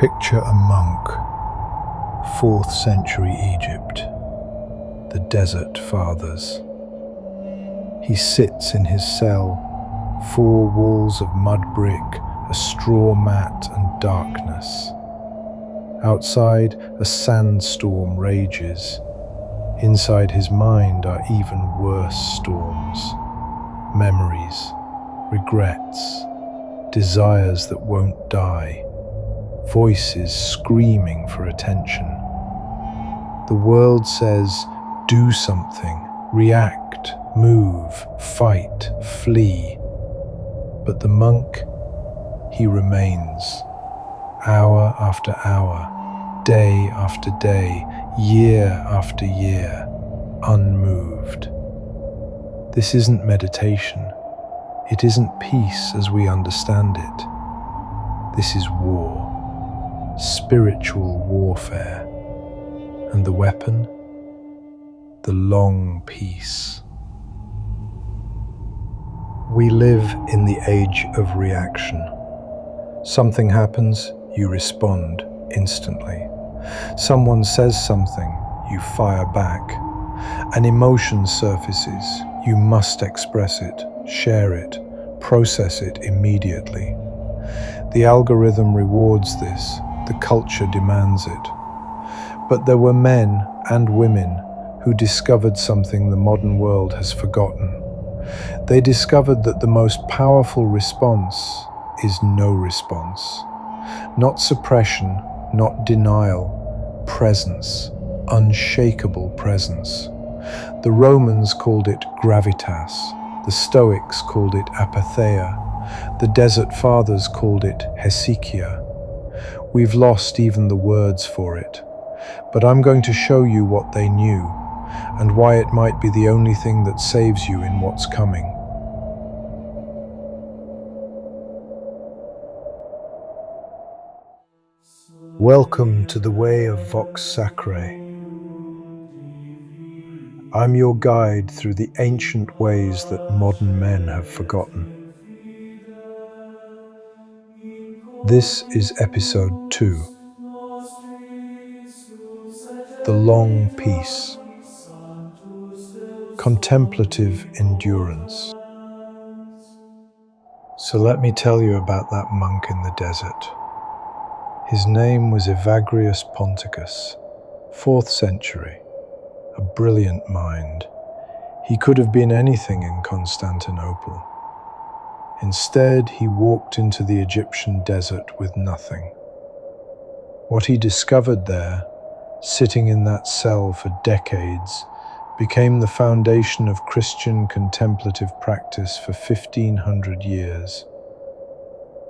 Picture a monk, 4th century Egypt, the Desert Fathers. He sits in his cell, 4 walls of mud brick, a straw mat and darkness. Outside, a sandstorm rages. Inside his mind are even worse storms. Memories, regrets, desires that won't die. Voices screaming for attention. The world says, do something, react, move, fight, flee. But the monk, he remains, hour after hour, day after day, year after year, unmoved. This isn't meditation. It isn't peace as we understand it. This is war. Spiritual warfare, and the weapon, the long peace. We live in the age of reaction. Something happens, you respond instantly. Someone says something, you fire back. An emotion surfaces, you must express it, share it, process it immediately. The algorithm rewards this. The culture demands it. But there were men and women who discovered something the modern world has forgotten. They discovered that the most powerful response is no response. Not suppression, not denial, presence, unshakable presence. The Romans called it gravitas. The Stoics called it apatheia. The Desert Fathers called it hesychia. We've lost even the words for it, but I'm going to show you what they knew and why it might be the only thing that saves you in what's coming. Welcome to the Way of Vox Sacrae. I'm your guide through the ancient ways that modern men have forgotten. This is episode 2. The long peace. Contemplative endurance. So let me tell you about that monk in the desert. His name was Evagrius Ponticus, 4th century, a brilliant mind. He could have been anything in Constantinople. Instead, he walked into the Egyptian desert with nothing. What he discovered there, sitting in that cell for decades, became the foundation of Christian contemplative practice for 1500 years.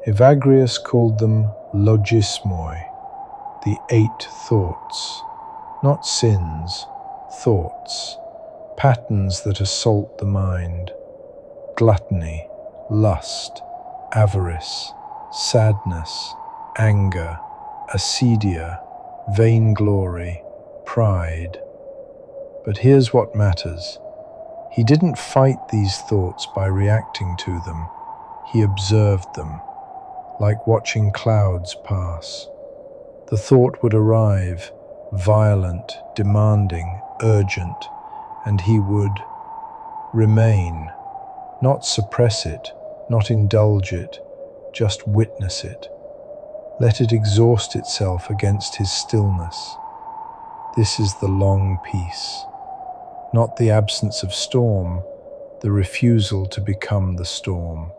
Evagrius called them Logismoi, the 8 thoughts, not sins, thoughts, patterns that assault the mind, gluttony, lust, avarice, sadness, anger, acedia, vainglory, pride. But here's what matters. He didn't fight these thoughts by reacting to them. He observed them, like watching clouds pass. The thought would arrive, violent, demanding, urgent, and he would remain, not suppress it, not indulge it, just witness it. Let it exhaust itself against his stillness. This is the long peace. Not the absence of storm, the refusal to become the storm.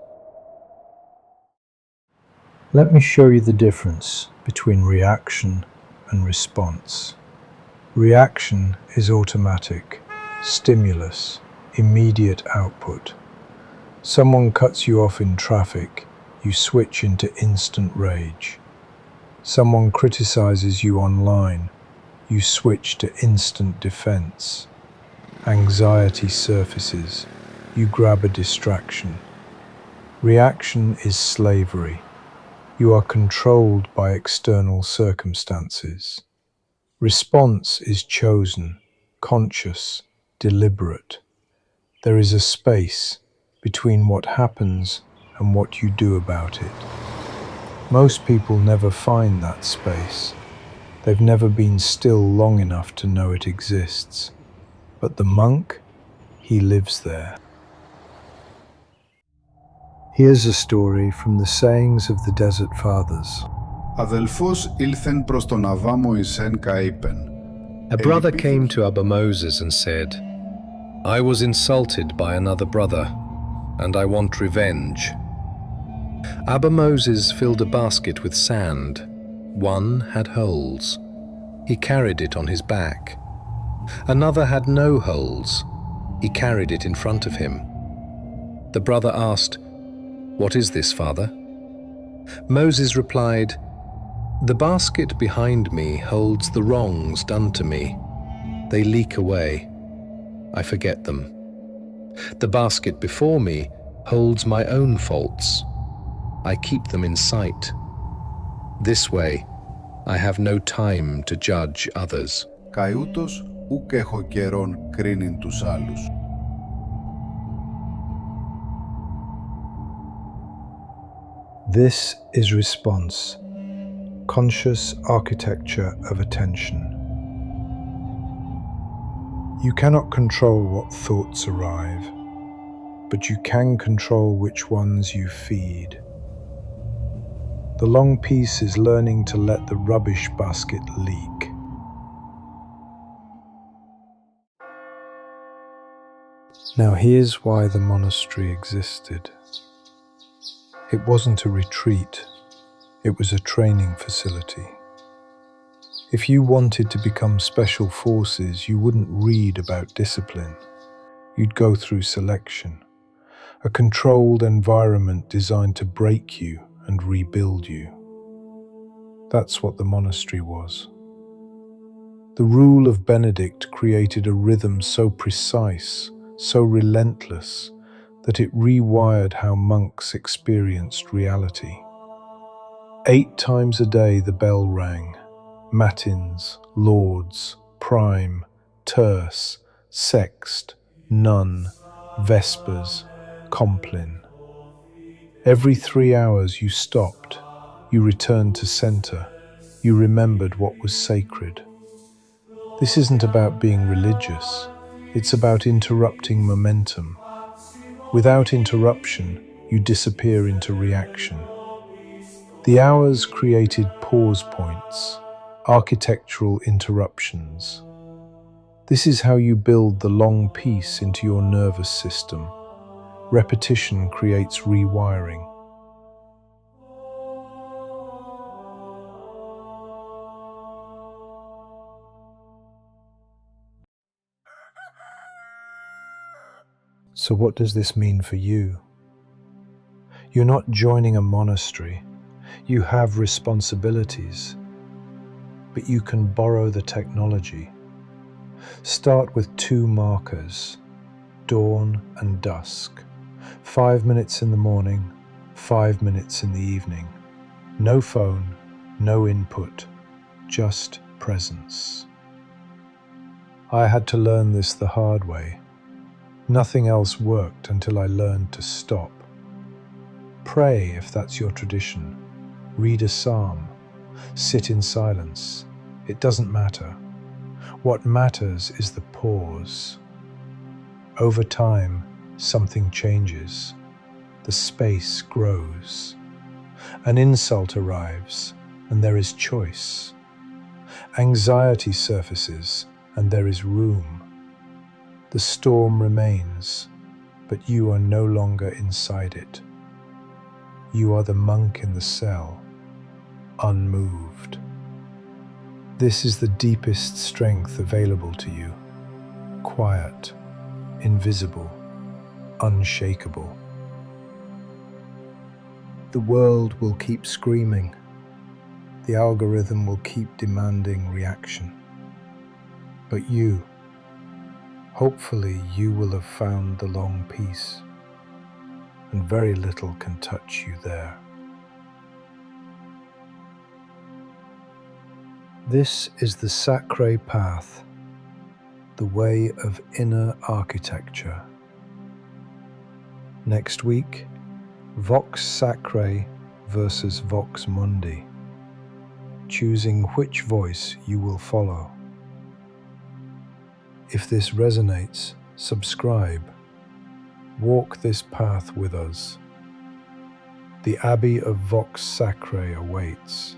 Let me show you the difference between reaction and response. Reaction is automatic, stimulus, immediate output. Someone cuts you off in traffic, you switch into instant rage. Someone criticizes you online, you switch to instant defense. Anxiety surfaces, you grab a distraction. Reaction is slavery. You are controlled by external circumstances. Response is chosen, conscious, deliberate. There is a space between what happens and what you do about it. Most people never find that space. They've never been still long enough to know it exists. But the monk, he lives there. Here's a story from the sayings of the Desert Fathers. Αδελφός ήλθεν προς τον Abba Moses και είπεν. A brother came to Abba Moses and said, I was insulted by another brother, and I want revenge. Abba Moses filled a basket with sand. One had holes. He carried it on his back. Another had no holes. He carried it in front of him. The brother asked, What is this, Father? Moses replied, The basket behind me holds the wrongs done to me. They leak away. I forget them. The basket before me holds my own faults. I keep them in sight. This way, I have no time to judge others. Καΐουτος ουκ έχω καιρόν κρίνειν τους άλλους. This is response, conscious architecture of attention. You cannot control what thoughts arrive, but you can control which ones you feed. The long piece is learning to let the rubbish basket leak. Now here's why the monastery existed. It wasn't a retreat, it was a training facility. If you wanted to become special forces, you wouldn't read about discipline. You'd go through selection, a controlled environment designed to break you and rebuild you. That's what the monastery was. The Rule of Benedict created a rhythm so precise, so relentless, that it rewired how monks experienced reality. 8 times a day the bell rang. Matins, lauds, prime, terce, sext, none, vespers, complin. Every 3 hours you stopped, you returned to center, you remembered what was sacred. This isn't about being religious, it's about interrupting momentum. Without interruption, you disappear into reaction. The hours created pause points, architectural interruptions. This is how you build the long piece into your nervous system. Repetition creates rewiring. So what does this mean for you? You're not joining a monastery. You have responsibilities, but you can borrow the technology. Start with 2 markers, dawn and dusk. 5 minutes in the morning, 5 minutes in the evening. No phone, no input, just presence. I had to learn this the hard way. Nothing else worked until I learned to stop. Pray if that's your tradition. Read a psalm. Sit in silence. It doesn't matter. What matters is the pause. Over time, something changes. The space grows. An insult arrives, and there is choice. Anxiety surfaces, and there is room. The storm remains, but you are no longer inside it. You are the monk in the cell, unmoved. This is the deepest strength available to you. Quiet, invisible, unshakable. The world will keep screaming. The algorithm will keep demanding reaction. But you, hopefully you will have found the long peace, and very little can touch you there. This is the Sacrae path, the way of inner architecture. Next week, Vox Sacrae versus Vox Mundi, choosing which voice you will follow. If this resonates, subscribe. Walk this path with us. The Abbey of Vox Sacrae awaits.